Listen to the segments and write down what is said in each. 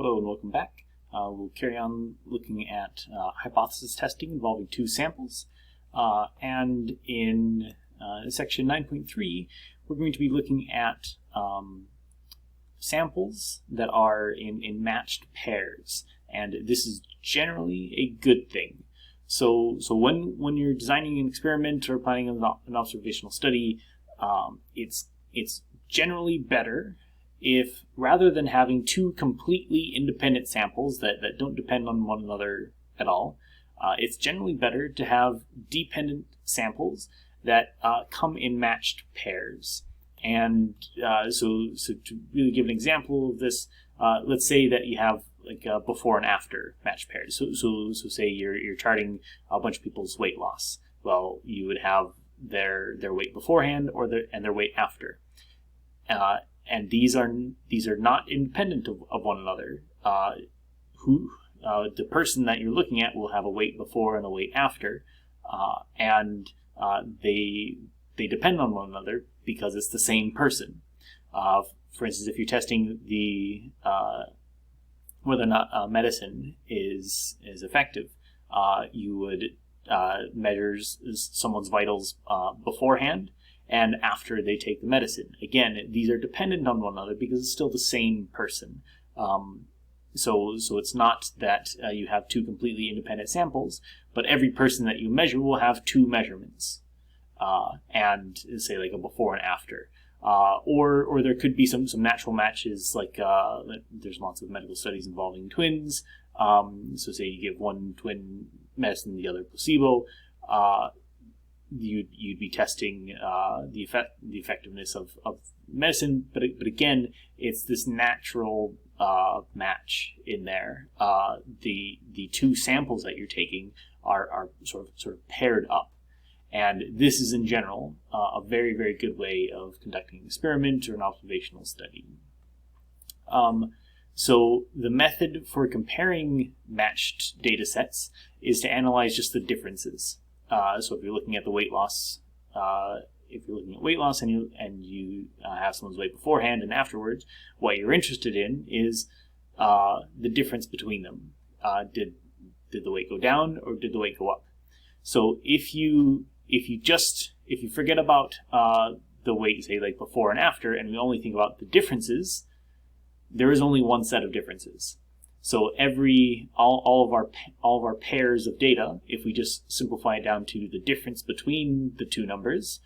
Hello and welcome back. We'll carry on looking at hypothesis testing involving two samples. And in section 9.3, we're going to be looking at samples that are in matched pairs. And this is generally a good thing. So when you're designing an experiment or planning an observational study, it's generally better if, rather than having two completely independent samples that don't depend on one another at all, it's generally better to have dependent samples that come in matched pairs. And so to really give an example of this, let's say that you have like before and after matched pairs. So say you're charting a bunch of people's weight loss. Well, you would have their weight beforehand and their weight after. And these are not independent of one another. The person that you're looking at will have a weight before and a weight after, and they depend on one another because it's the same person. For instance, if you're testing the whether or not medicine is effective, you would measure someone's vitals beforehand and after they take the medicine. Again, these are dependent on one another because it's still the same person. So it's not that you have two completely independent samples, but every person that you measure will have two measurements, and say like a before and after. Or there could be some natural matches, like there's lots of medical studies involving twins. So say you give one twin medicine, the other placebo. You'd be testing the effectiveness of medicine, but again, it's this natural match in there. The two samples that you're taking are sort of paired up, and this is in general a very, very good way of conducting an experiment or an observational study. So the method for comparing matched data sets is to analyze just the differences. So if you're looking at the weight loss, and you have someone's weight beforehand and afterwards, what you're interested in is the difference between them. Did the weight go down or did the weight go up? So if you forget about the weight, say like before and after, and we only think about the differences, there is only one set of differences. So all of our pairs of data, if we just simplify it down to the difference between the two numbers,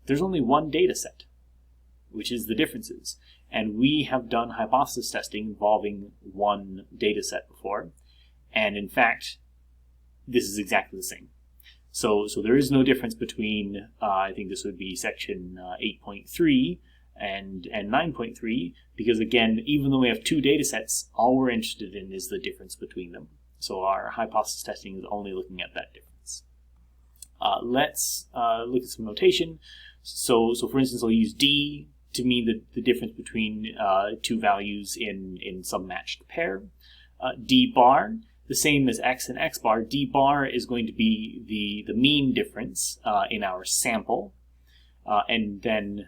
there's only one data set, which is the differences. And we have done hypothesis testing involving one data set before, and in fact, this is exactly the same. So there is no difference between I think this would be section 8.3 and 9.3, because again, even though we have two data sets, all we're interested in is the difference between them. So our hypothesis testing is only looking at that difference. Let's look at some notation. So for instance, I'll use D to mean the difference between two values in some matched pair. D bar, the same as X and X bar. D bar is going to be the mean difference in our sample. And then,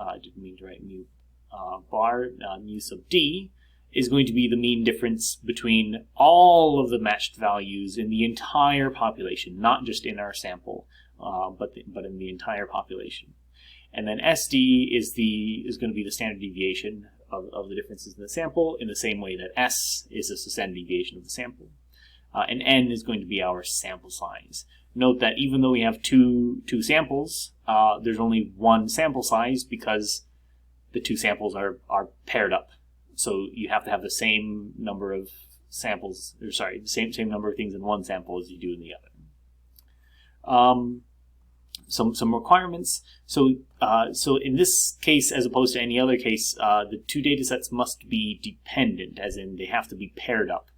I didn't mean to write mu bar, mu sub D is going to be the mean difference between all of the matched values in the entire population, not just in our sample, but in the entire population. And then SD is going to be the standard deviation of the differences in the sample, in the same way that S is the standard deviation of the sample. And N is going to be our sample size. Note that even though we have two samples, there's only one sample size because the two samples are paired up. So you have to have the same number of samples, or sorry, the same number of things in one sample as you do in the other. Some requirements. So in this case, as opposed to any other case, the two data sets must be dependent, as in they have to be paired up.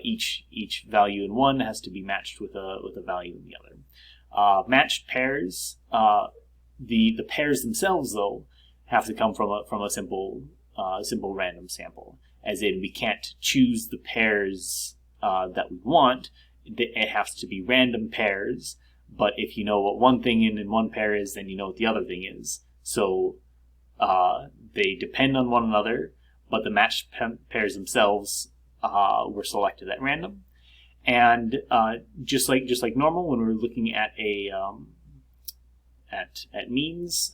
Each value in one has to be matched with a value in the other. Matched pairs, the pairs themselves though have to come from a simple random sample, as in we can't choose the pairs that we want. It has to be random pairs, but if you know what one thing in one pair is, then you know what the other thing is. So they depend on one another, but the matched pairs themselves were selected at random. And just like normal, when we're looking at at means,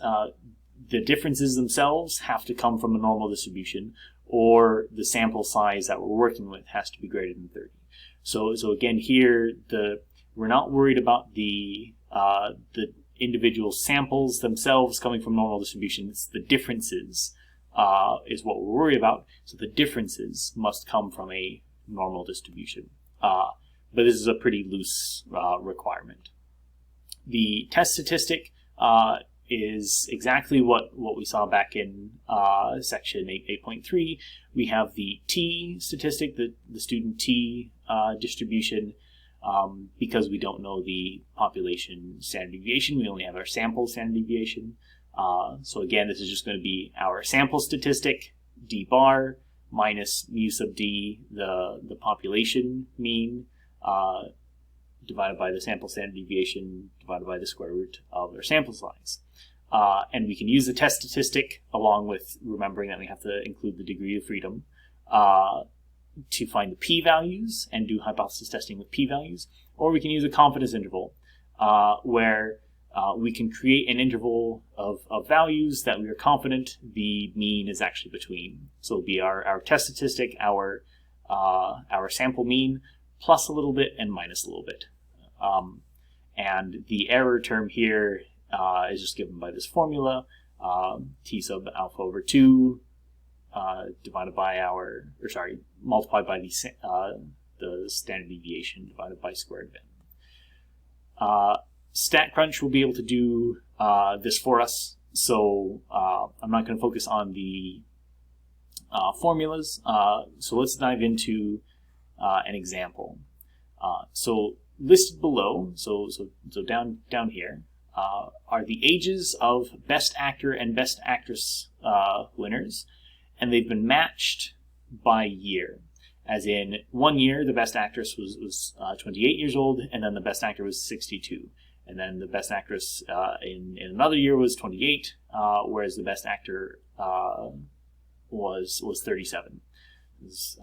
the differences themselves have to come from a normal distribution, or the sample size that we're working with has to be greater than 30. So again, here we're not worried about the individual samples themselves coming from normal distribution. It's the differences is what we're worried about. So the differences must come from a normal distribution. But this is a pretty loose requirement. The test statistic is exactly what we saw back in section 8.3. We have the T statistic, the student T distribution. Because we don't know the population standard deviation, we only have our sample standard deviation. So again, this is just going to be our sample statistic, d bar, minus mu sub d, the population mean, divided by the sample standard deviation, divided by the square root of our sample size. And we can use the test statistic along with remembering that we have to include the degree of freedom to find the p-values and do hypothesis testing with p-values, or we can use a confidence interval where we can create an interval of values that we are confident the mean is actually between. So it'll be our test statistic, our sample mean, plus a little bit and minus a little bit. And the error term here is just given by this formula, t sub alpha over 2 divided by multiplied by the standard deviation divided by square root of n. StatCrunch will be able to do this for us, so I'm not going to focus on the formulas. So let's dive into an example. So listed below, so down here, are the ages of Best Actor and Best Actress winners, and they've been matched by year. As in, 1 year the Best Actress was 28 years old, and then the Best Actor was 62. And then the Best Actress in another year was 28, whereas the Best Actor was 37. It was,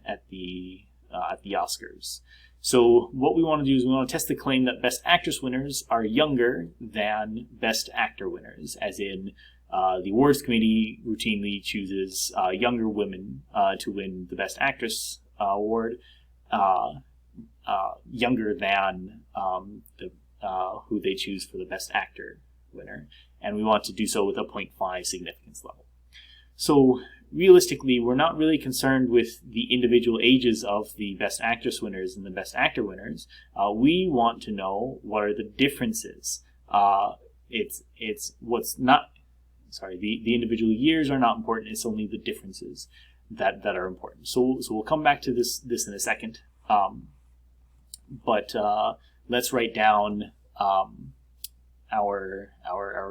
at the Oscars. So what we want to do is we want to test the claim that Best Actress winners are younger than Best Actor winners, as in the awards committee routinely chooses younger women to win the Best Actress award, younger than who they choose for the Best Actor winner. And we want to do so with a 0.5 significance level. So realistically, we're not really concerned with the individual ages of the Best Actress winners and the Best Actor winners. We want to know what are the differences. It's what's not, the individual years are not important. It's only the differences that are important. So we'll come back to this in a second. But let's write down our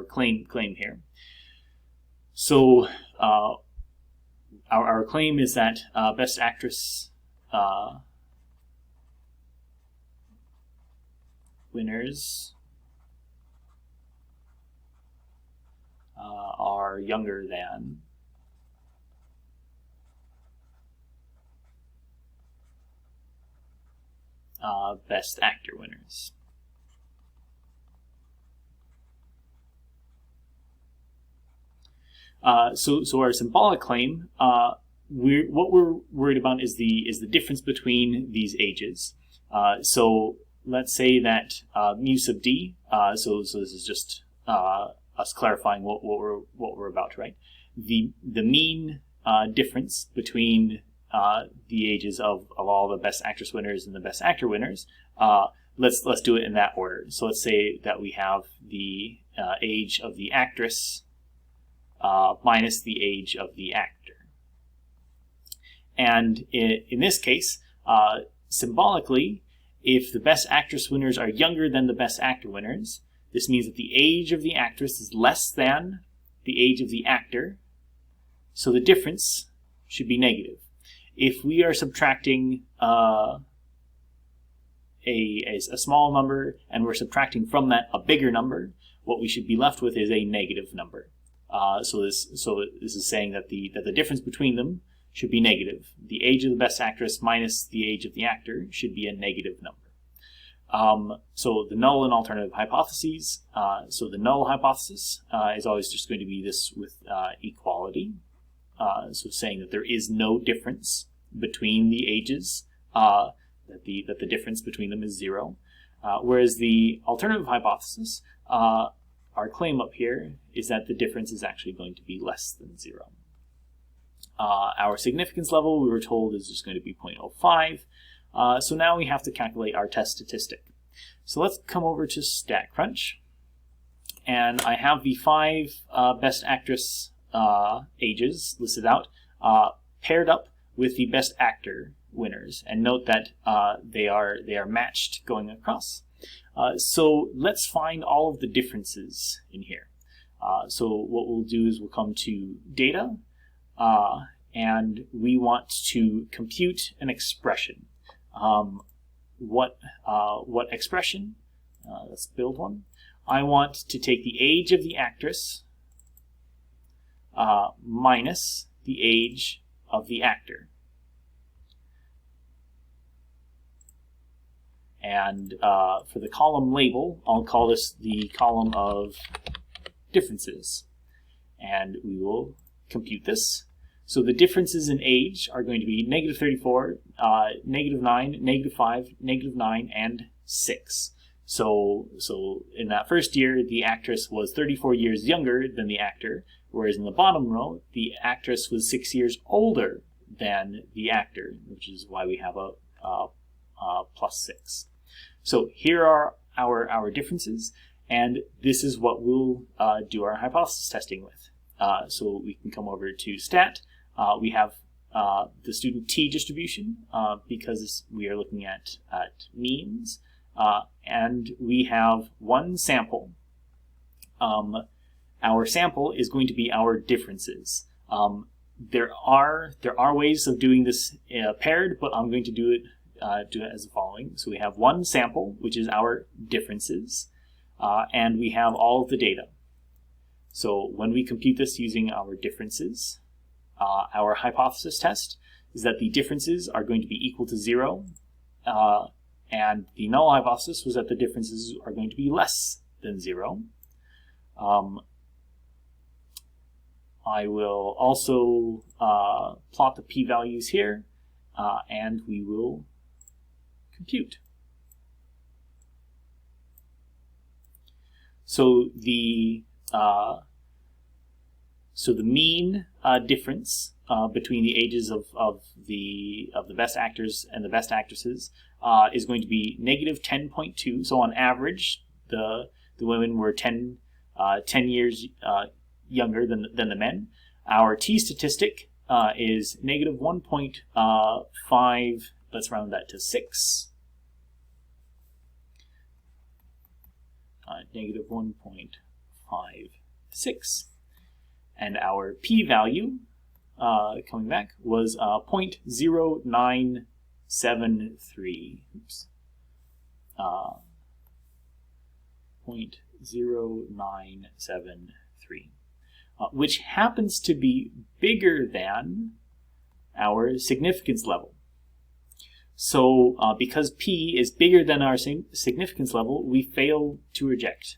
claim here. So our claim is that Best Actress winners are younger than Best Actor winners. So our symbolic claim, what we're worried about is the difference between these ages. So let's say that mu sub d. So this is just us clarifying what we're about to write. The mean difference between the ages of all the Best Actress winners and the Best Actor winners. Let's do it in that order. So let's say that we have the age of the actress minus the age of the actor. And in this case, symbolically, if the Best Actress winners are younger than the Best Actor winners, this means that the age of the actress is less than the age of the actor, so the difference should be negative. If we are subtracting a small number and we're subtracting from that a bigger number, what we should be left with is a negative number. So this is saying that the difference between them should be negative. The age of the best actress minus the age of the actor should be a negative number. So the null and alternative hypotheses. So the null hypothesis is always just going to be this with equality. So saying that there is no difference between the ages, that the difference between them is 0. Whereas the alternative hypothesis, our claim up here is that the difference is actually going to be less than 0. Our significance level, we were told, is just going to be 0.05. So now we have to calculate our test statistic. So let's come over to StatCrunch. And I have the 5 best actress ages listed out, paired up with the best actor winners. And note that they are matched going across. So let's find all of the differences in here. So what we'll do is we'll come to data, and we want to compute an expression. What expression? Let's build one. I want to take the age of the actress minus the age of the actor. And for the column label, I'll call this the column of differences. And we will compute this. So the differences in age are going to be negative 34, negative 9, negative 5, negative 9, and 6. So in that first year, the actress was 34 years younger than the actor, whereas in the bottom row, the actress was 6 years older than the actor, which is why we have a plus 6. So here are our differences, and this is what we'll do our hypothesis testing with. So we can come over to stat. We have the student t distribution because we are looking at means, and we have one sample. Our sample is going to be our differences. There are ways of doing this paired, but I'm going to do it as the following. So we have one sample, which is our differences, and we have all of the data. So when we compute this using our differences, our hypothesis test is that the differences are going to be equal to 0, and the null hypothesis was that the differences are going to be less than 0. I will also plot the p-values here, and we will compute. So the mean difference between the ages of the best actors and the best actresses is going to be negative 10.2. So on average, the women were 10 years younger than the men. Our t statistic is negative 1.5. Let's round that to 6. Negative 1.56. And our p-value, coming back, was 0.0973. Oops. 0.0973. Which happens to be bigger than our significance level. So because p is bigger than our significance level, we fail to reject.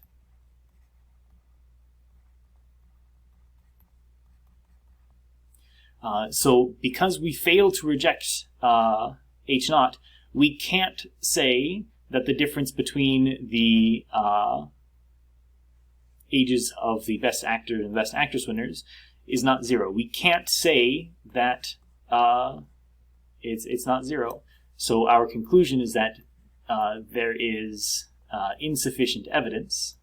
So because we fail to reject H0, we can't say that the difference between the ages of the best actor and best actress winners is not 0. We can't say that it's not 0. So our conclusion is that there is insufficient evidence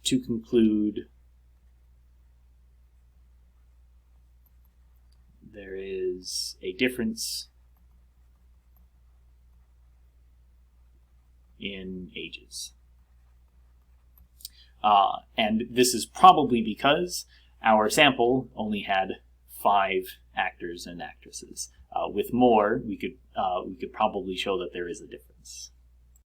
to conclude there is a difference in ages. And this is probably because our sample only had 5 actors and actresses. With more, we could probably show that there is a difference.